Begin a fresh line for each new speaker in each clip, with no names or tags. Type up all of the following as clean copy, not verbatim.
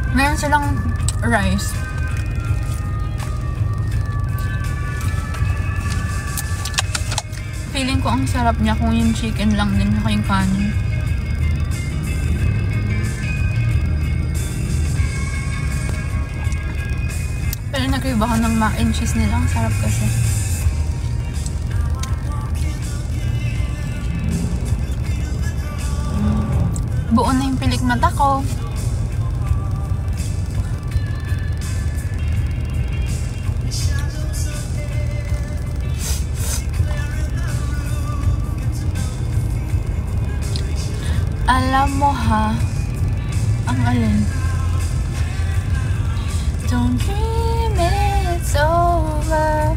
Meron silang rice. Feeling ko ang sarap niya kung yung chicken lang din na yung kanin. Pero nag-iba ko ng mac and cheese nila. Ang sarap kasi. Buo na yung pilik mata ko. Alam mo ha, ang alin? Don't dream it's over.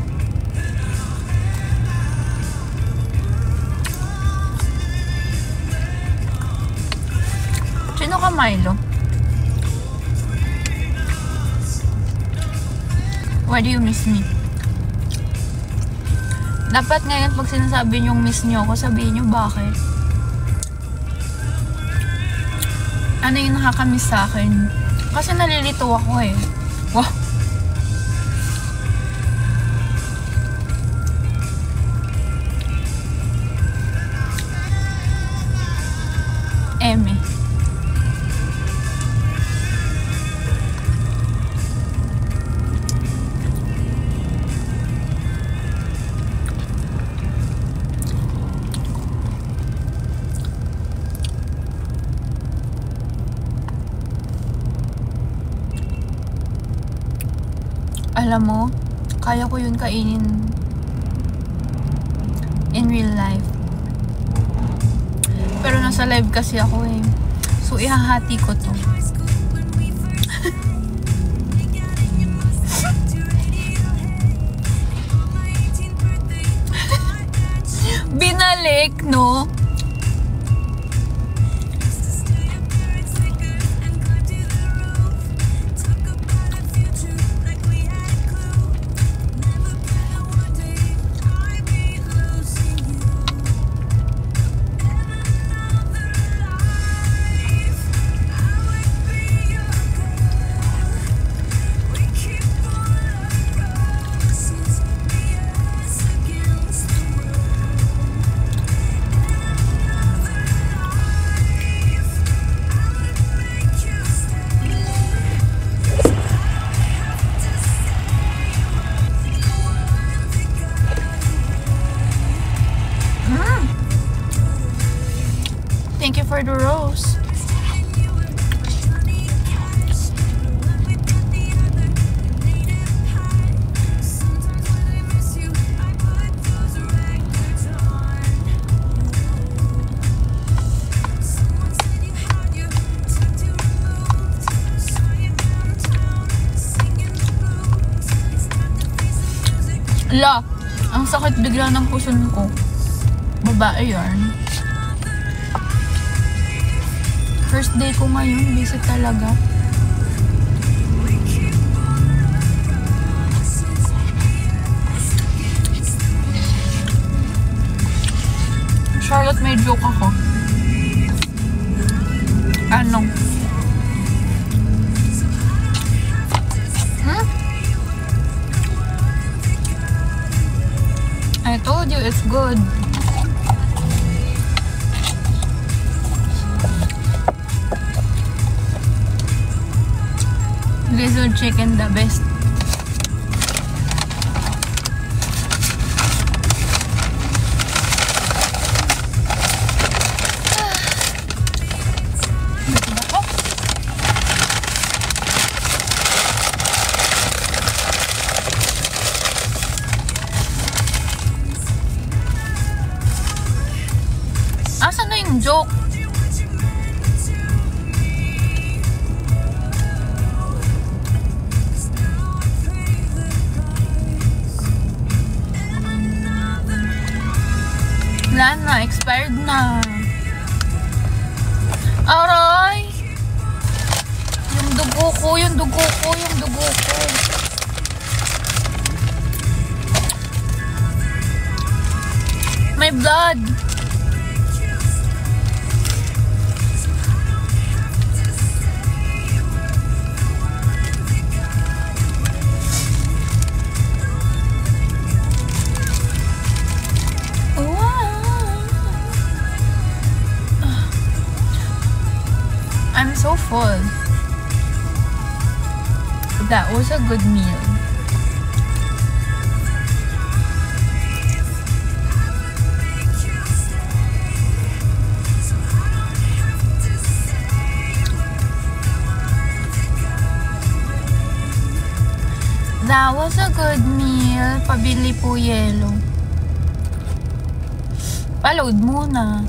Sino ka, Milo? Why do you miss me? Dapat ngayon pag sinasabi niyong miss niyo ako, sabihin niyo bakit. Ano yung nakakamiss sa akin? Kasi nalilito ako eh. Wow! Eme. Alam mo, kaya ko yun kainin in real life. Pero nasa live kasi ako eh. So, ihahati ko to. Binalik, no? Thank you for the rose. La, ang sakit bigla ng puson ko. Babae yarn. First day ko ngayon, busy talaga. Charlotte, may joke ako. Ano? I told you it's good. Grizzled chicken, the best. Asan na yung joke? Wala na, expired na. Aray! Yung dugo ko, yung dugo ko, yung dugo ko. My blood. I'm so full. That was a good meal. That was a good meal. Pabili po yelo. Paload muna.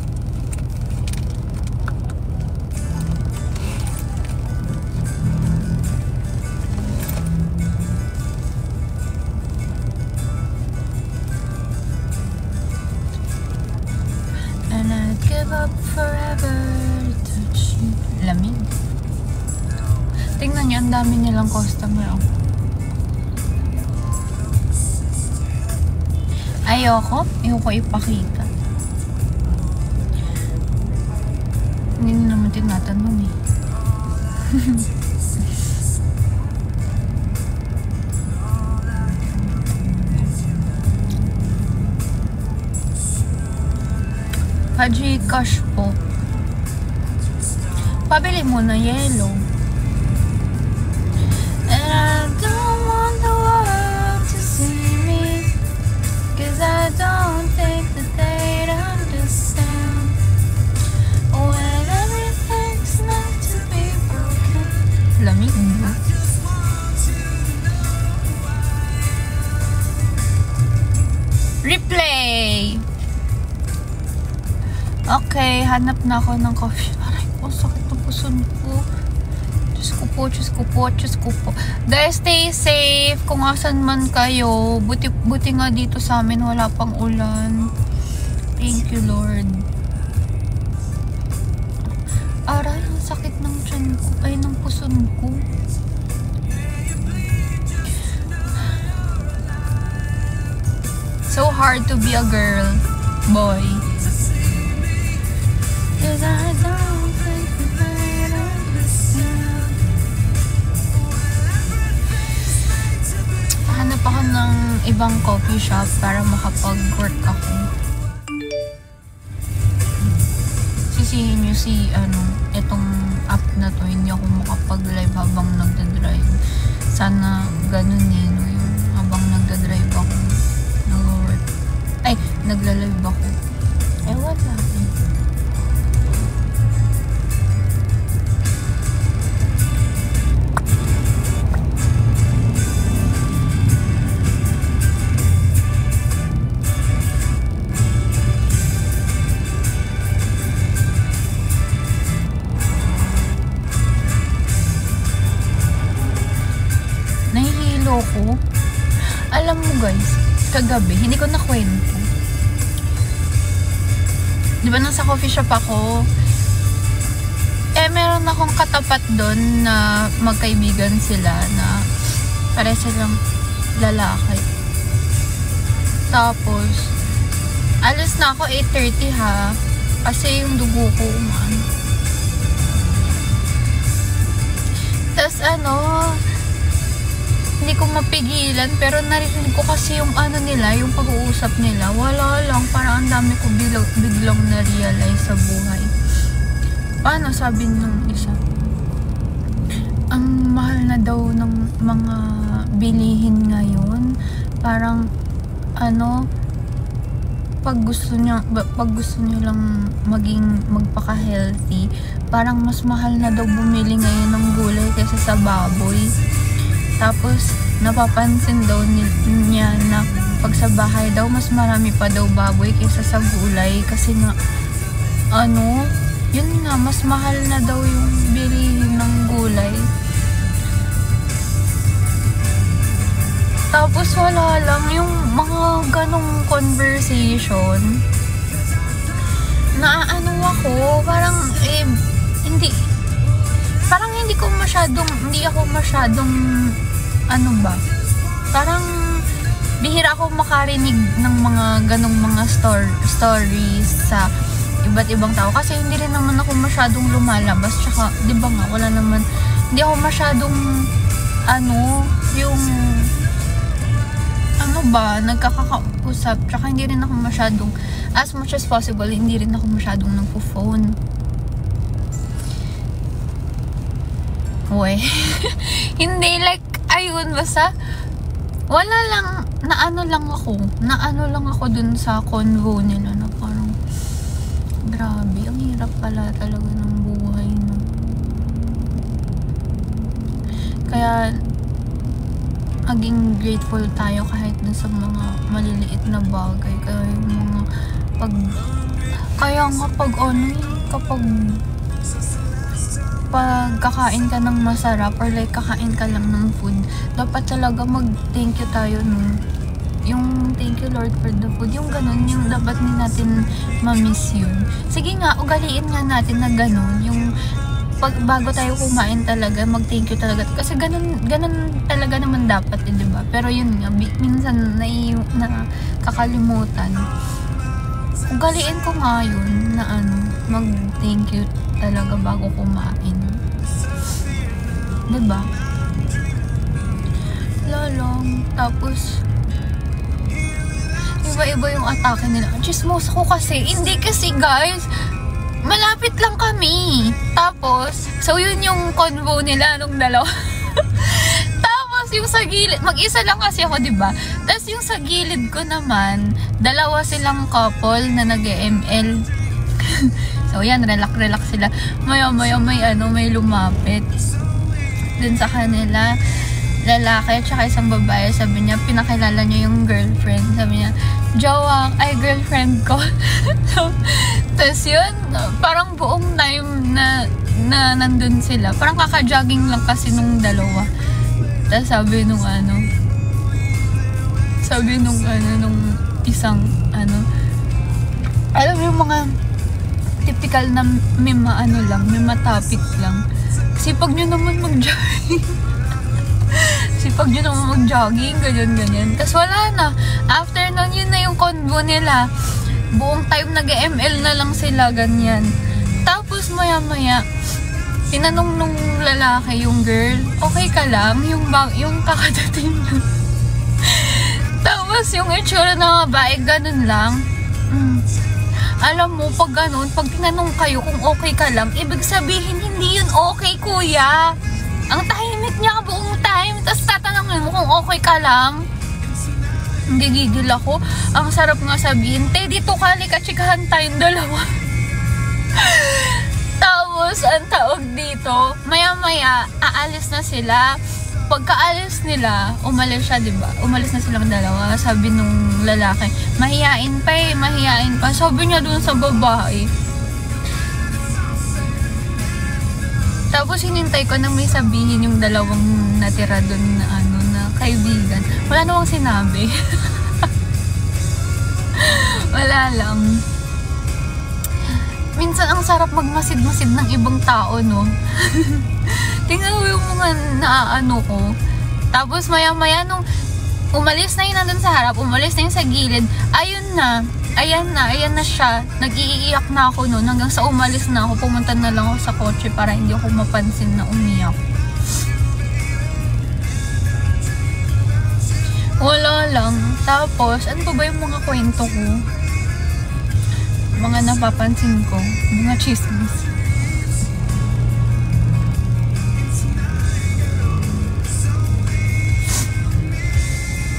And I'd give up forever to touch you. Lamig. Tingnan niyo, ang dami nilang customer. Oh. Ayoko ipakita. Hindi naman tinatanong eh. Haji Cash po. Pabili mo na yellow. And I don't want the world to see me, 'cause I don't think that they'd understand when everything's meant to be broken. Lamig mo. Replay! Okay, hanap na ako ng coffee. Aray po, sakit ng puson ko. Diyos ko po. Guys, stay safe kung asan man kayo. Buti nga dito sa amin wala pang ulan. Thank you, Lord. Aray, ang sakit ng tiyan ko. Ay, ng puson ko. So hard to be a girl, boy. 'Cause I don't think that I'd understand. Hanap ako ng ibang coffee shop para makapag-work ako. Sisihin nyo si itong app na to, hindi ako makapag-live habang nagdadrive. Sana ganun eh, no? Yung habang nagdadrive ako, nag-work. Ay, nagla-live ako. Wala eh. Ko. Alam mo guys, kagabi, hindi ko nakwento. Di ba nasa coffee shop ako? Meron akong katapat doon na magkaibigan sila na pare silang lalaki. Tapos, alis na ako 8:30 ha. Kasi yung dugo ko, man. Tapos hindi ko mapigilan, pero narinig ko kasi yung nila, yung pag-uusap nila. Wala lang, parang ang dami ko biglang na-realize sa buhay. Paano sabi nung isa? Ang mahal na daw ng mga bilihin ngayon. Parang, pag gusto nyo lang magpaka-healthy, parang mas mahal na daw bumili ngayon ng gulay kaysa sa baboy. Tapos, napapansin daw niya na pag sa bahay daw, mas marami pa daw baboy kaysa sa gulay. Kasi nga, yun nga, mas mahal na daw yung bilihin ng gulay. Tapos, wala lang yung mga ganong conversation. Na ako, parang, hindi ako masyadong parang bihira ako makarinig ng mga ganong mga stories sa iba't ibang tao kasi hindi rin naman ako masyadong lumalabas, tsaka di ba nga wala naman, hindi ako masyadong yung nagkakausap, tsaka hindi rin ako masyadong, as much as possible, hindi rin ako masyadong nagpo-phone. We. Hindi, like, ayun, basta, wala lang, naano lang ako dun sa convo nila na parang, grabe, ang hirap pala talaga ng buhay, no? Kaya, maging grateful tayo kahit dun sa mga maliliit na bagay. Kaya yung mga kaya nga pag kapag kakain ka ng masarap or like kakain ka lang ng food, dapat talaga mag-thank you tayo, no? Yung thank you Lord for the food, yung ganun, yung dapat din natin ma-miss yun. Sige nga, ugaliin nga natin na ganun, yung bago tayo kumain talaga, mag-thank you talaga. Kasi ganun talaga naman dapat, di ba? Pero yun nga, minsan nakakalimutan. Ugaliin ko nga yun na mag-thank you talaga bago kumain. Diba? Lalong. Tapos, iba-iba yung atake nila. Chismosa ko kasi. Hindi kasi, guys. Malapit lang kami. Tapos, so yun yung convo nila nung dalawa. Tapos, yung sa gilid, mag-isa lang kasi ako, diba? Tapos, yung sa gilid ko naman, dalawa silang couple na nag-ML. So, yan, relax sila. Maya-maya may lumapit dun sa kanila, lalaki at saka isang babae. Sabi niya, pinakilala niya yung girlfriend. Sabi niya, girlfriend ko. Tapos yun, parang buong time na nandun sila. Parang kaka-jogging lang kasi nung dalawa. Tapos sabi nung isang alam mo yung mga typical na may topic lang. Sipag nyo naman mag-jogging. Ganyan. Tapos wala na. After nun, yun na yung convo nila. Buong time nag-ML na lang sila, ganyan. Tapos maya-maya, tinanong nung lalaki yung girl, okay ka lang? Yung kakadating lang. Tapos yung itsura ng babae, ganun lang. Alam mo, pag ganun, pag tinanong kayo kung okay ka lang, ibig sabihin, hindi yun okay, kuya. Ang tahimik niya buong time, tapos tatanungin mo kung okay ka lang. Gigigil ako. Ang sarap nga sabihin, dito ka, chikahan tayong dalawa. Tapos, ang tawag dito, maya-maya, aalis na sila. Pagkaalis nila, umalis siya, diba? Umalis na silang dalawa. Sabi nung lalaki, mahihain pa. Sabi niya dun sa babae. Tapos hinintay ko na may sabihin yung dalawang natira dun na kaibigan. Wala namang sinabi. Wala lang. Minsan ang sarap magmasid-masid ng ibang tao, no? Tingnan mo yung mga naaano ko. Tapos maya-maya nung umalis na yun nandun sa harap, umalis na yun sa gilid, ayan na siya. Nag-iiyak na ako noon hanggang sa umalis na ako. Pumunta na lang ako sa kotse para hindi ako mapansin na umiyak. Wala lang. Tapos, ano ba yung mga kwento ko? Mga napapansin ko. Mga chismis.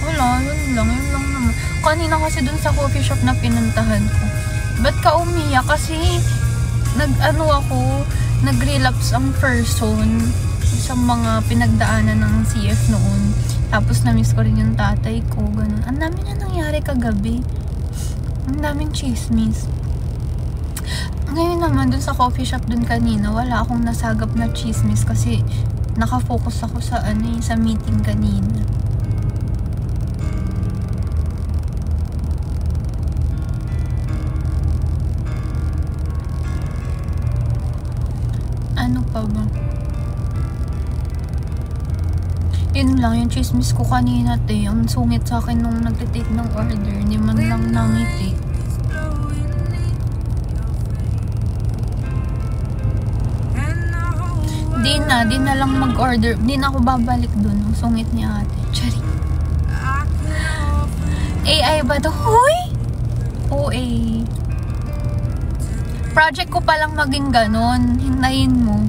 Yun lang naman. Kanina kasi dun sa coffee shop na pinuntahan ko. Ba't ka umiyak? Kasi nag-relapse ang person sa mga pinagdaanan ng CF noon. Tapos na-miss ko rin yung tatay ko. Ganun. Ang dami na nangyari kagabi. Ang daming chismis. Ngayon naman dun sa coffee shop dun kanina, wala akong nasagap na chismis kasi nakafocus ako sa sa meeting kanina. Ano pa ba? Yun lang, yung chismis ko kanina, ang sungit sa akin nung nagtitake ng order, hindi man lang nangiti. Di na lang mag-order, di na ako babalik dun, ang sungit niya ate. Chari. AI ba to? Huy! OA. Project ko palang maging ganon. Hintayin mo.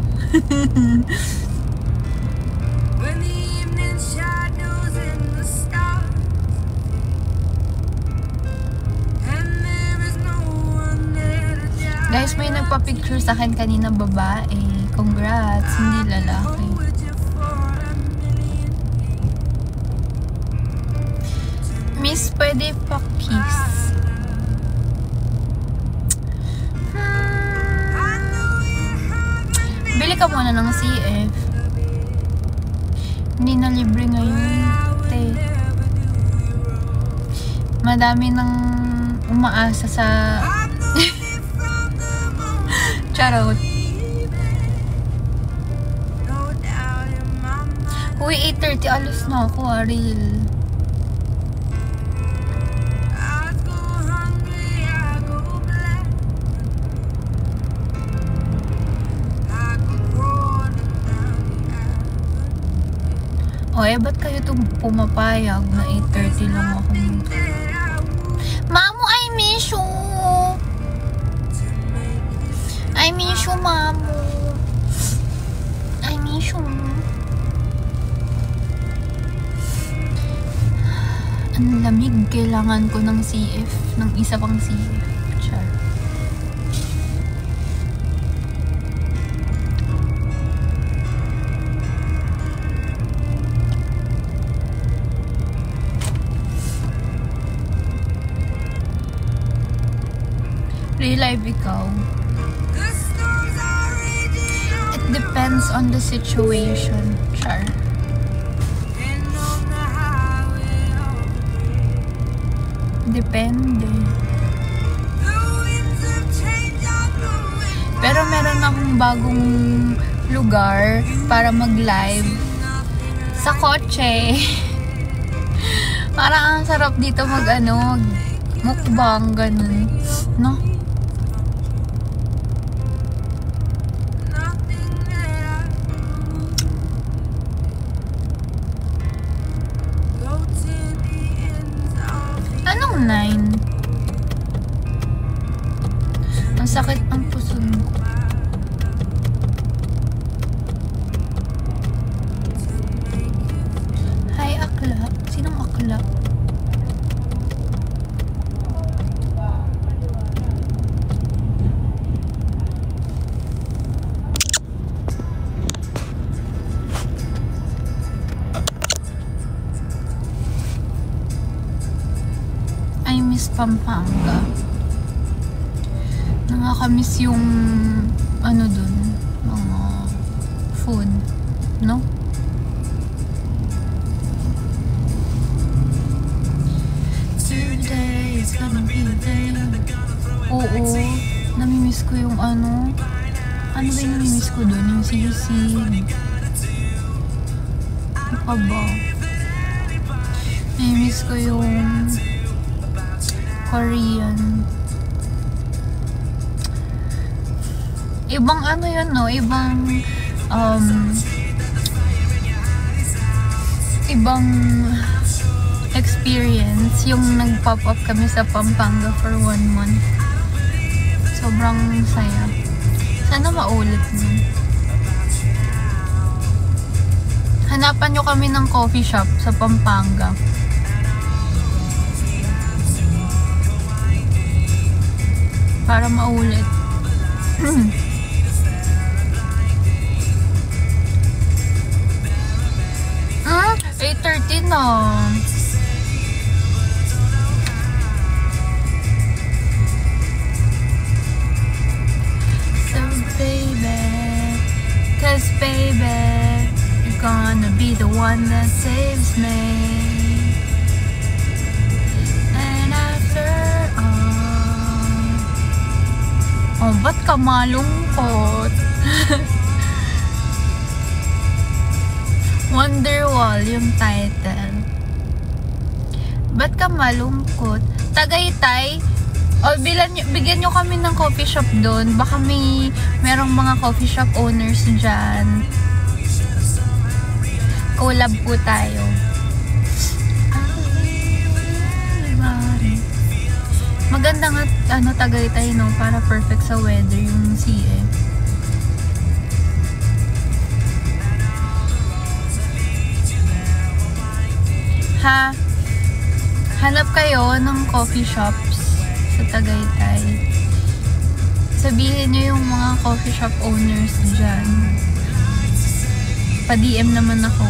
nag-picture sa akin kanina babae. Congrats, hindi lalaki. Miss, pwede pa kiss. Bili ka muna ng CF. Hindi na libre ngayon. Madami nang umaasa sa charot. Uy, 8:30 alis na ako, Ariel. O, ba't kayo pumapayag na 8:30 lang ako? Mamu, I miss you! I miss you, Mamu. I miss you. Ang lamig. Kailangan ko ng CF. Ng isa pang CF. Char. Live ikaw. It depends on the situation. Char. Depende. Pero meron akong bagong lugar para mag-live sa kotse. Parang ang sarap dito mukbang ganun, no? Anong 9? Ang sakit ang puso mo. Hi, akla. Sinong akla? I miss Pampanga. Nakakamiss yung dun, mga food, no? Today is gonna be the day. Oo, namimiss ko yung ano ba yung namimiss ko dun? Yung sisig. Ano pa ba? Namimiss ko yung Korean. Ibang yun, no? Ibang experience yung nag-pop up kami sa Pampanga for 1 month. Sobrang saya. Sana maulit mo. Hanapan nyo kami ng coffee shop sa Pampanga. Para maulit. 8:30 na. So baby, 'cause baby, you're gonna be the one that saves me. And after all, ba't ka malungkot? Wonderwall yung title. Ba't ka malungkot? Tagaytay? O, bigyan nyo kami ng coffee shop doon. Baka merong mga coffee shop owners dyan. Collab po tayo. Maganda nga, Tagaytay, no? Para perfect sa weather yung CF. Hanap kayo ng coffee shops sa Tagaytay. sabihin nyo yung mga coffee shop owners dyan. Pa-DM naman ako.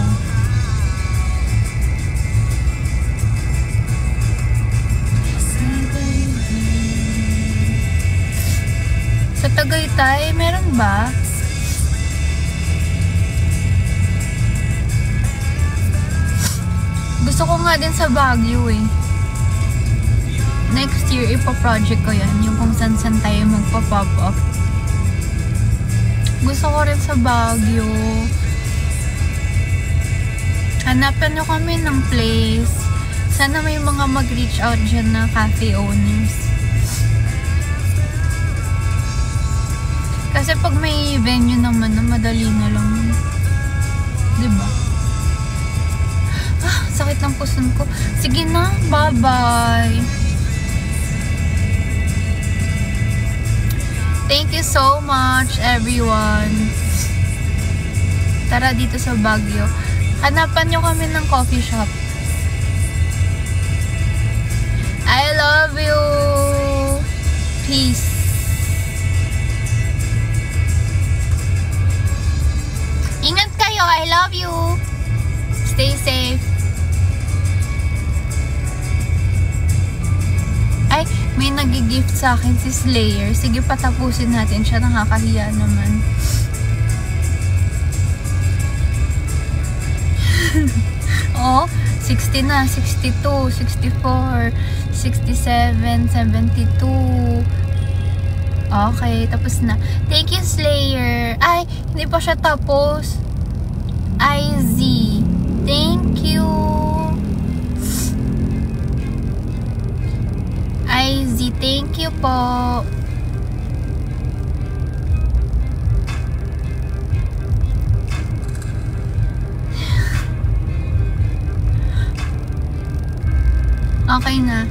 Sa Tagaytay, meron ba? Gusto ko nga din sa Baguio eh. Next year, ipa-project ko yan. Yung kung saan-saan tayo magpa-pop up. Gusto ko rin sa Baguio. Hanapan nyo kami ng place. Sana may mga mag-reach out dyan na cafe owners. Kasi pag may venue naman na madali na lang. Diba? Ah, sakit ng puson ko. Sige na, bye-bye. Thank you so much, everyone. Tara dito sa Baguio. Hanapan nyo kami ng coffee shop. I love you. Peace. Ingat kayo. I love you. Stay safe. Ay, may nag-gift sa akin si Slayer. Sige, patapusin natin siya. Nakakahiya naman. Oh, 60 na, 62, 64, 67, 72. Okay, tapos na. Thank you, Slayer. Ay, hindi pa siya tapos. IZ. Thank you. IZ, thank you po. Okay na.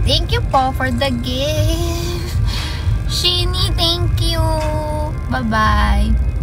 Thank you po for the gift. Shini, thank you. Bye-bye.